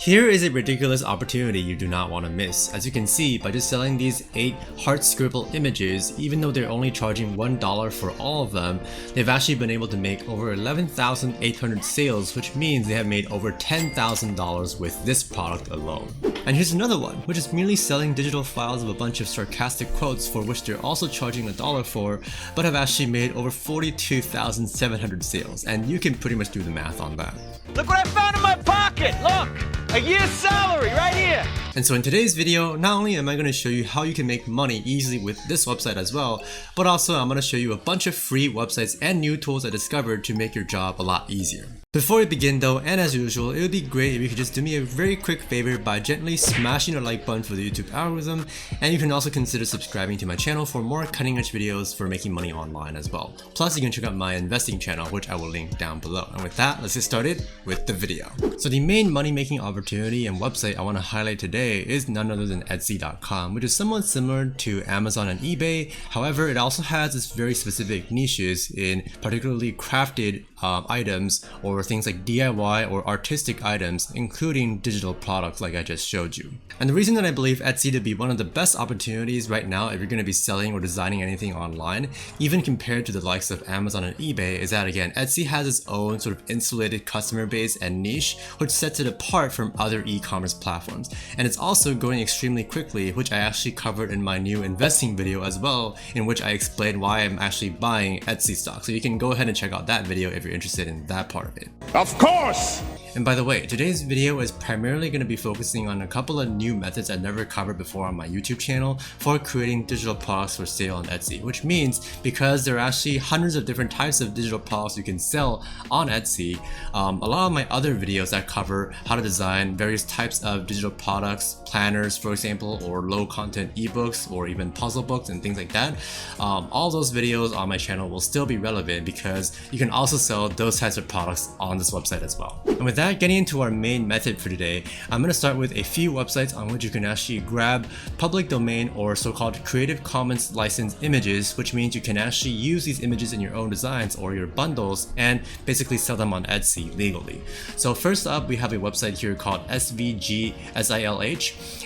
Here is a ridiculous opportunity you do not want to miss. As you can see, by just selling these 8 heart scribble images, even though they're only charging $1 for all of them, they've actually been able to make over 11,800 sales, which means they have made over $10,000 with this product alone. And here's another one, which is merely selling digital files of a bunch of sarcastic quotes for which they're also charging $1 for, but have actually made over 42,700 sales, and you can pretty much do the math on that. Look what I found in my pocket! Look! A year's salary right here! And so in today's video, not only am I going to show you how you can make money easily with this website as well, but also I'm going to show you a bunch of free websites and new tools I discovered to make your job a lot easier. Before we begin though, and as usual, it would be great if you could just do me a very quick favor by gently smashing the like button for the YouTube algorithm, and you can also consider subscribing to my channel for more cutting edge videos for making money online as well. Plus you can check out my investing channel, which I will link down below. And with that, let's get started with the video. So the main money making opportunity and website I want to highlight today is none other than Etsy.com, which is somewhat similar to Amazon and eBay. However, it also has its very specific niches in particularly crafted items or things like DIY or artistic items, including digital products like I just showed you. And the reason that I believe Etsy to be one of the best opportunities right now if you're going to be selling or designing anything online, even compared to the likes of Amazon and eBay, is that again, Etsy has its own sort of insulated customer base and niche, which sets it apart from other e-commerce platforms. And it's also growing extremely quickly, which I actually covered in my new investing video as well, in which I explained why I'm actually buying Etsy stock. So you can go ahead and check out that video if you're interested in that part of it. Of course! And by the way, today's video is primarily going to be focusing on a couple of new methods I've never covered before on my YouTube channel for creating digital products for sale on Etsy, which means because there are actually hundreds of different types of digital products you can sell on Etsy, a lot of my other videos that cover how to design various types of digital products, planners for example, or low content ebooks or even puzzle books and things like that, all those videos on my channel will still be relevant because you can also sell those types of products on this website as well. And with that, getting into our main method for today, I'm going to start with a few websites on which you can actually grab public domain or so-called Creative Commons licensed images, which means you can actually use these images in your own designs or your bundles and basically sell them on Etsy legally. So first up, we have a website here called svgsilh,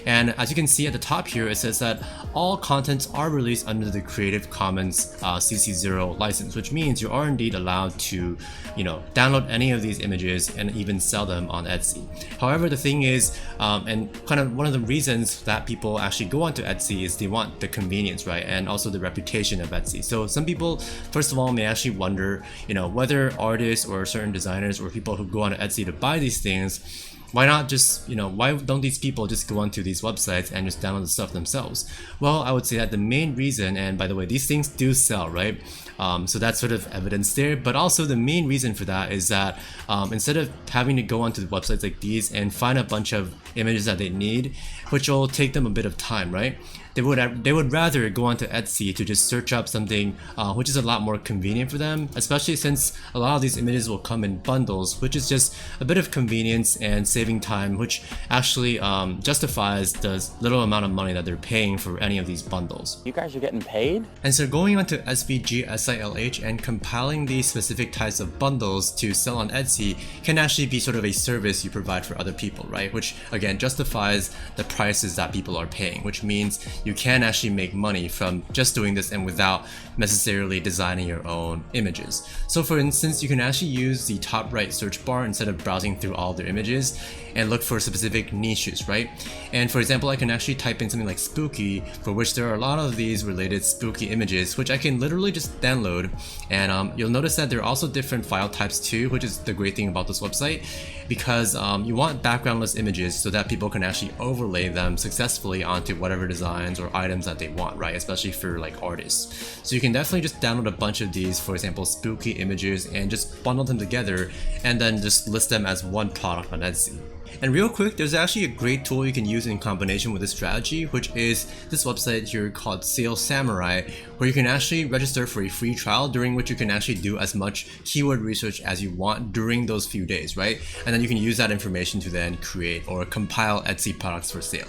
and as you can see at the top here, it says that all contents are released under the Creative Commons CC0 license, which means you are indeed allowed to, download any of these images and even sell them on Etsy. However, the thing is, and kind of one of the reasons that people actually go onto Etsy is they want the convenience, right? And also the reputation of Etsy. So some people, first of all, may actually wonder, whether artists or certain designers or people who go onto Etsy to buy these things, why not just, why don't these people just go onto these websites and just download the stuff themselves? Well, I would say that the main reason, and by the way, these things do sell, right? So that's sort of evidence there, but also the main reason for that is that instead of having to go onto the websites like these and find a bunch of images that they need, which will take them a bit of time, right? They would rather go onto Etsy to just search up something which is a lot more convenient for them, especially since a lot of these images will come in bundles, which is just a bit of convenience and saving time, which actually justifies the little amount of money that they're paying for any of these bundles. You guys are getting paid? And so going onto svgsilh and compiling these specific types of bundles to sell on Etsy can actually be sort of a service you provide for other people, right? Which again justifies the prices that people are paying, which means you can actually make money from just doing this and without necessarily designing your own images. So for instance, you can actually use the top right search bar instead of browsing through all their images and look for specific niches, right? And for example, I can actually type in something like spooky, for which there are a lot of these related spooky images, which I can literally just download. And you'll notice that there are also different file types too, which is the great thing about this website, because you want backgroundless images so that people can actually overlay them successfully onto whatever designs or items that they want, right? Especially for like artists. So you can definitely just download a bunch of these, for example, spooky images, and just bundle them together and then just list them as one product on Etsy. And real quick, there's actually a great tool you can use in combination with this strategy, which is this website here called Sales Samurai, where you can actually register for a free trial during which you can actually do as much keyword research as you want during those few days, right? And then you can use that information to then create or compile Etsy products for sale.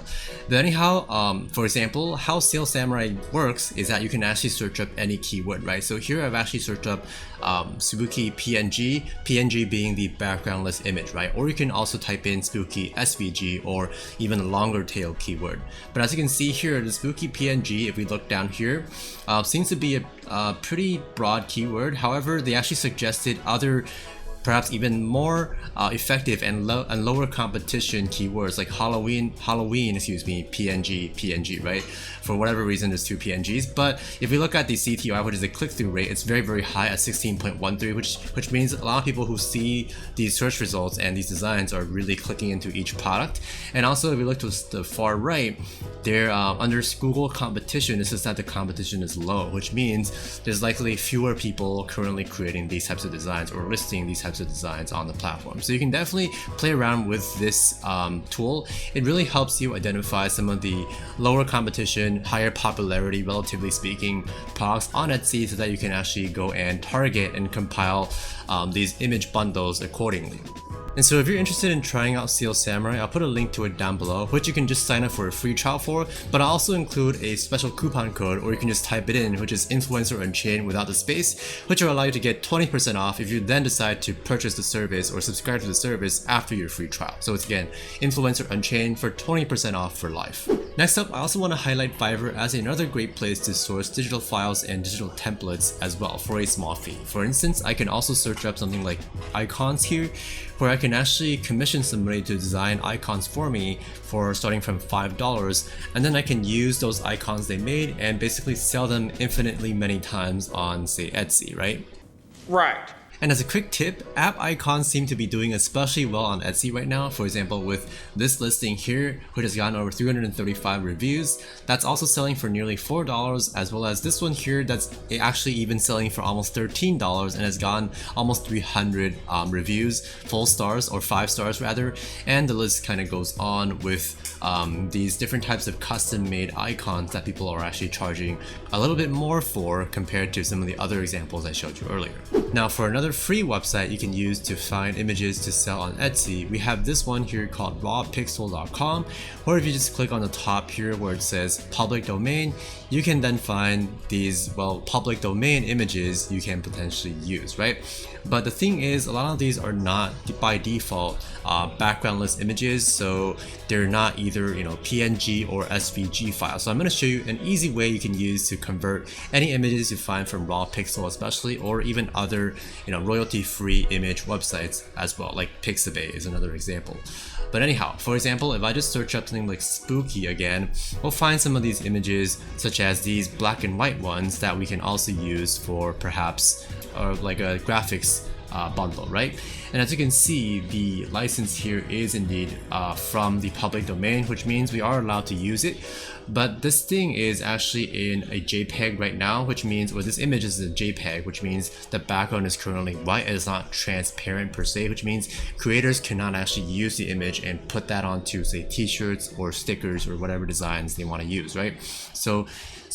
But anyhow, for example, example, how Sales Samurai works is that you can actually search up any keyword, right? So here I've actually searched up spooky PNG being the backgroundless image, right? Or you can also type in spooky SVG or even a longer tail keyword. But as you can see here, the spooky PNG, if we look down here, seems to be a pretty broad keyword. However, they actually suggested other perhaps even more effective and lower competition keywords like Halloween, PNG, right? For whatever reason, there's two PNGs. But if we look at the CTR, which is the click-through rate, it's very, very high at 16.13, which means a lot of people who see these search results and these designs are really clicking into each product. And also, if we look to the far right, they're under Google competition. This is that the competition is low, which means there's likely fewer people currently creating these types of designs or listing these types of designs on the platform. So you can definitely play around with this tool. It really helps you identify some of the lower competition, higher popularity, relatively speaking, products on Etsy so that you can actually go and target and compile these image bundles accordingly. And so if you're interested in trying out Sales Samurai, I'll put a link to it down below, which you can just sign up for a free trial for, but I'll also include a special coupon code, or you can just type it in, which is Influencer Unchained without the space, which will allow you to get 20% off if you then decide to purchase the service or subscribe to the service after your free trial. So it's again, Influencer Unchained for 20% off for life. Next up, I also want to highlight Fiverr as another great place to source digital files and digital templates as well for a small fee. For instance, I can also search up something like icons here, where I can actually commission somebody to design icons for me for starting from $5, and then I can use those icons they made and basically sell them infinitely many times on, say, Etsy, right? Right. And as a quick tip, app icons seem to be doing especially well on Etsy right now. For example, with this listing here, which has gotten over 335 reviews, that's also selling for nearly $4, as well as this one here that's actually even selling for almost $13 and has gotten almost 300 reviews, full stars or 5 stars rather. And the list kind of goes on with these different types of custom-made icons that people are actually charging a little bit more for compared to some of the other examples I showed you earlier. Now, for another free website you can use to find images to sell on Etsy, we have this one here called Rawpixel.com, or if you just click on the top here where it says public domain, you can then find these, well, public domain images you can potentially use, right? But the thing is, a lot of these are not by default backgroundless images, so they're not either, you know, PNG or SVG files. So I'm going to show you an easy way you can use to convert any images you find from Rawpixel especially, or even other, you know, royalty-free image websites as well, like Pixabay is another example. But anyhow, for example, if I just search up something like spooky again, we'll find some of these images such as these black and white ones that we can also use for perhaps like a graphics bundle, right? And as you can see, the license here is indeed from the public domain, which means we are allowed to use it. But this thing is actually in a JPEG right now, which means, well, this image is a JPEG, which means the background is currently white. It is not transparent per se, which means creators cannot actually use the image and put that onto, say, t-shirts or stickers or whatever designs they want to use, right? So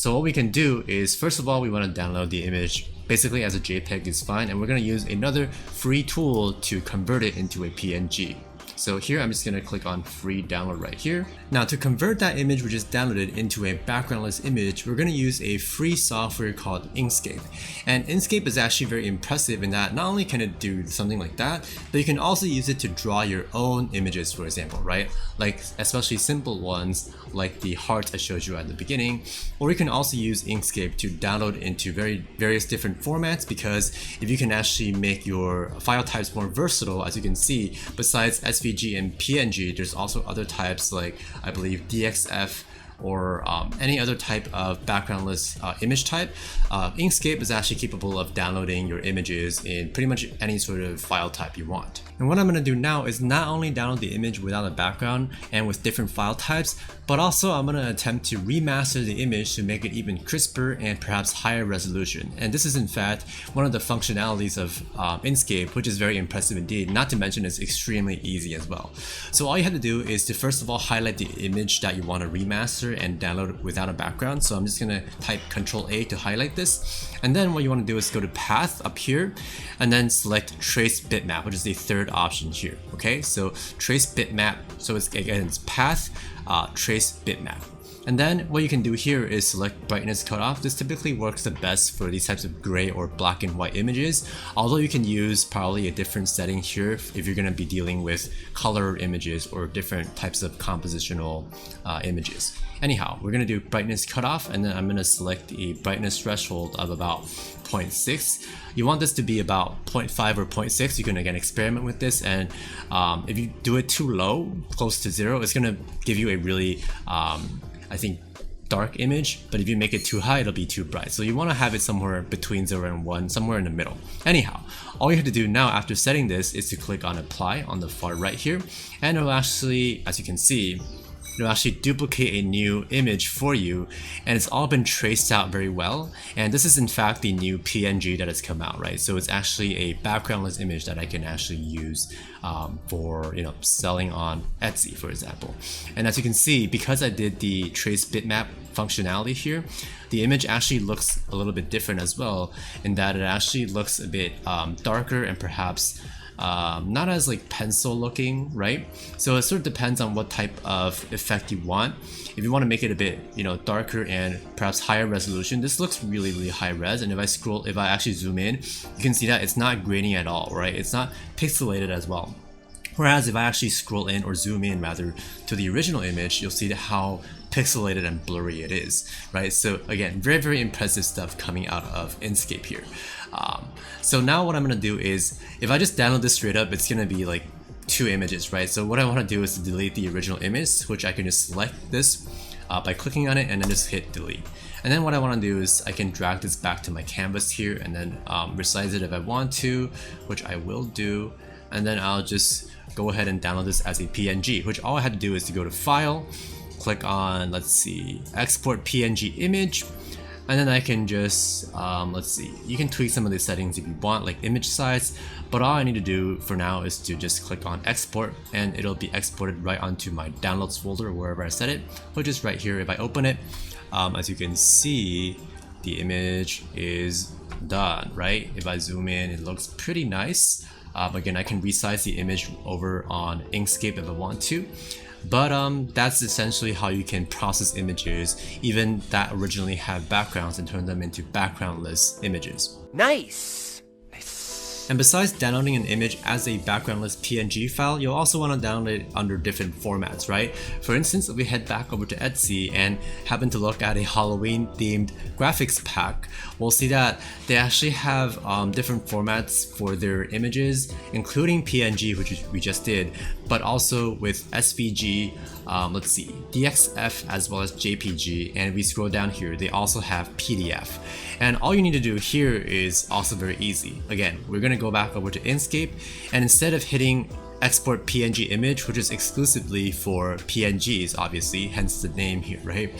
what we can do is, first of all, we want to download the image basically as a JPEG is fine, and we're going to use another free tool to convert it into a PNG. So here I'm just going to click on free download right here. Now to convert that image we just downloaded into a backgroundless image, we're going to use a free software called Inkscape. And Inkscape is actually very impressive in that not only can it do something like that, but you can also use it to draw your own images, for example, right? Like especially simple ones like the hearts I showed you at the beginning. Or you can also use Inkscape to download into various different formats, because if you can actually make your file types more versatile, as you can see, besides SVG and PNG, there's also other types like, I believe, DXF or any other type of backgroundless image type. Inkscape is actually capable of downloading your images in pretty much any sort of file type you want. And what I'm going to do now is not only download the image without a background and with different file types, but also I'm going to attempt to remaster the image to make it even crisper and perhaps higher resolution. And this is in fact one of the functionalities of Inkscape, which is very impressive indeed, not to mention it's extremely easy as well. So all you have to do is to first of all highlight the image that you want to remaster and download without a background. So I'm just going to type Ctrl A to highlight this. And then what you want to do is go to Path up here and then select Trace Bitmap, which is the third option here. Okay, so Trace Bitmap. So it's, again, it's Path, Trace Bitmap. And then what you can do here is select brightness cutoff. This typically works the best for these types of gray or black and white images, although you can use probably a different setting here if you're going to be dealing with color images or different types of compositional images. Anyhow, we're going to do brightness cutoff, and then I'm going to select a brightness threshold of about 0.6. You want this to be about 0.5 or 0.6. You can again experiment with this, and if you do it too low, close to 0, it's going to give you a really I think dark image, but if you make it too high, it'll be too bright. So you want to have it somewhere between 0 and 1, somewhere in the middle. Anyhow, all you have to do now after setting this is to click on apply on the far right here, and it'll actually, as you can see, it'll actually duplicate a new image for you, and it's all been traced out very well. And this is in fact the new PNG that has come out, right? So it's actually a backgroundless image that I can actually use for selling on Etsy, for example. And as you can see, because I did the trace bitmap functionality here, the image actually looks a little bit different as well, in that it actually looks a bit darker and perhaps not as like pencil looking, right? So it sort of depends on what type of effect you want. If you want to make it a bit darker and perhaps higher resolution, this looks really high res, and if I actually zoom in, you can see that it's not grainy at all, right? It's not pixelated as well. Whereas if I actually scroll in, or zoom in rather, to the original image, you'll see how pixelated and blurry it is, right? So again, very impressive stuff coming out of Inkscape here. So now what I'm gonna do is, if I just download this straight up, it's gonna be like 2 images, right? So what I want to do is to delete the original image, which I can just select this by clicking on it and then just hit delete. And then what I want to do is I can drag this back to my canvas here and then resize it if I want to, which I will do. And then I'll just go ahead and download this as a PNG, which all I had to do is to go to File, click on, let's see, Export PNG Image, and then I can just, let's see, you can tweak some of the settings if you want, like image size, but all I need to do for now is to just click on Export, and it'll be exported right onto my Downloads folder, wherever I set it, which is right here. If I open it, as you can see, the image is done, right? If I zoom in, it looks pretty nice. Again, I can resize the image over on Inkscape if I want to. But that's essentially how you can process images, even that originally have backgrounds, and turn them into backgroundless images. Nice. And besides downloading an image as a backgroundless PNG file, you'll also want to download it under different formats, right? For instance, if we head back over to Etsy and happen to look at a Halloween themed graphics pack, we'll see that they actually have different formats for their images, including PNG, which we just did, but also with SVG, let's see, DXF as well as JPG, and if we scroll down here, they also have PDF. And all you need to do here is also very easy. Again, we're going to go back over to Inkscape, and instead of hitting export PNG image, which is exclusively for PNGs, obviously, hence the name here, right?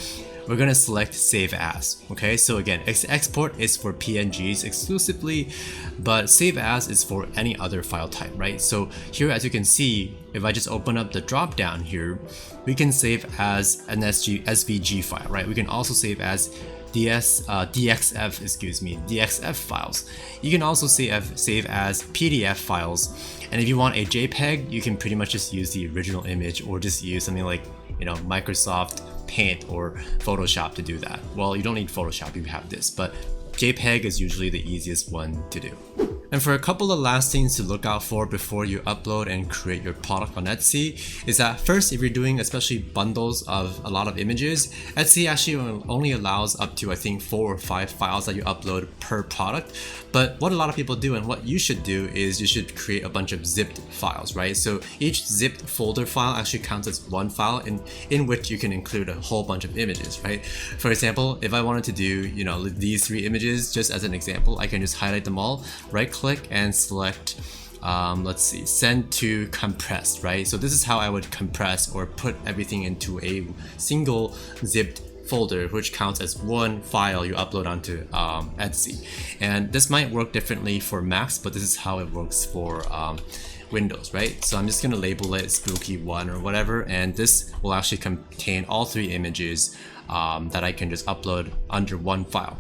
We're going to select save as. Okay, so again, export is for PNGs exclusively, but save as is for any other file type, right? So here, as you can see, if I just open up the drop down here, we can save as an SVG file, right? We can also save as DXF files. You can also save as PDF files, and if you want a JPEG, you can pretty much just use the original image, or just use something like Microsoft Paint or Photoshop to do that. Well, you don't need Photoshop, you have this, but JPEG is usually the easiest one to do. And for a couple of last things to look out for before you upload and create your product on Etsy is that first, if you're doing especially bundles of a lot of images, Etsy actually only allows up to I think 4 or 5 files that you upload per product. But what a lot of people do, and what you should do, is you should create a bunch of zipped files, right? So each zipped folder file actually counts as one file in which you can include a whole bunch of images, right? For example, if I wanted to do these 3 images just as an example, I can just highlight them all, right click and select let's see, send to compressed, right? So this is how I would compress or put everything into a single zipped folder, which counts as one file you upload onto Etsy. And this might work differently for Macs, but this is how it works for Windows, right? So I'm just gonna label it spooky1 or whatever, and this will actually contain all 3 images that I can just upload under one file.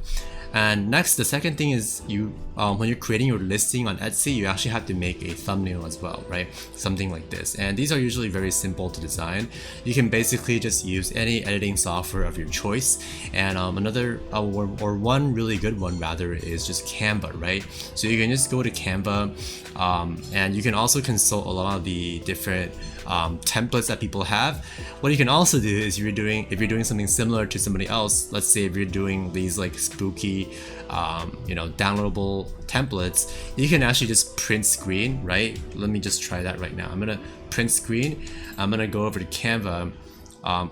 And next, the second thing is when you're creating your listing on Etsy, you actually have to make a thumbnail as well, right? Something like this. And these are usually very simple to design. You can basically just use any editing software of your choice. And one really good one rather is just Canva, right? So you can just go to Canva, and you can also consult a lot of the different templates that people have. What you can also do is if you're doing something similar to somebody else, let's say if you're doing these like spooky downloadable templates, you can actually just print screen, right? Let me just try that right now. I'm gonna print screen. I'm gonna go over to Canva,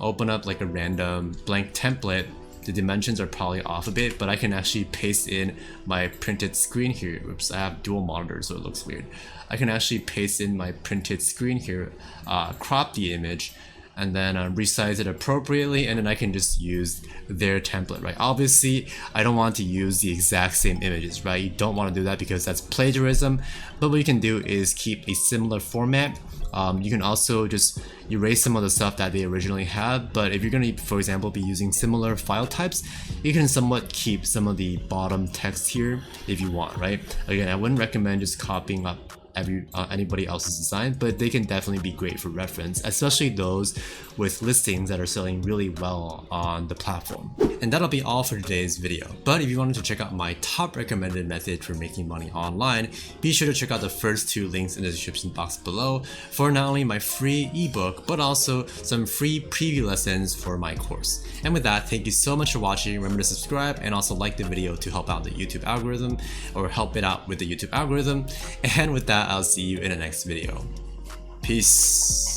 open up like a random blank template. The dimensions are probably off a bit, but I can actually paste in my printed screen here. Oops, I have dual monitors, so it looks weird. I can actually paste in my printed screen here, crop the image, and then resize it appropriately, and then I can just use their template, right? Obviously, I don't want to use the exact same images, right? You don't want to do that because that's plagiarism, but what you can do is keep a similar format. You can also just erase some of the stuff that they originally have, but if you're going to, for example, be using similar file types, you can somewhat keep some of the bottom text here if you want, right? Again, I wouldn't recommend just copying up anybody else's design, but they can definitely be great for reference, especially those with listings that are selling really well on the platform. And that'll be all for today's video. But if you wanted to check out my top recommended method for making money online, be sure to check out the first 2 links in the description box below for not only my free ebook, but also some free preview lessons for my course. And with that, thank you so much for watching. Remember to subscribe and also like the video to help out the YouTube algorithm, or help it out with the YouTube algorithm. And with that, I'll see you in the next video. Peace.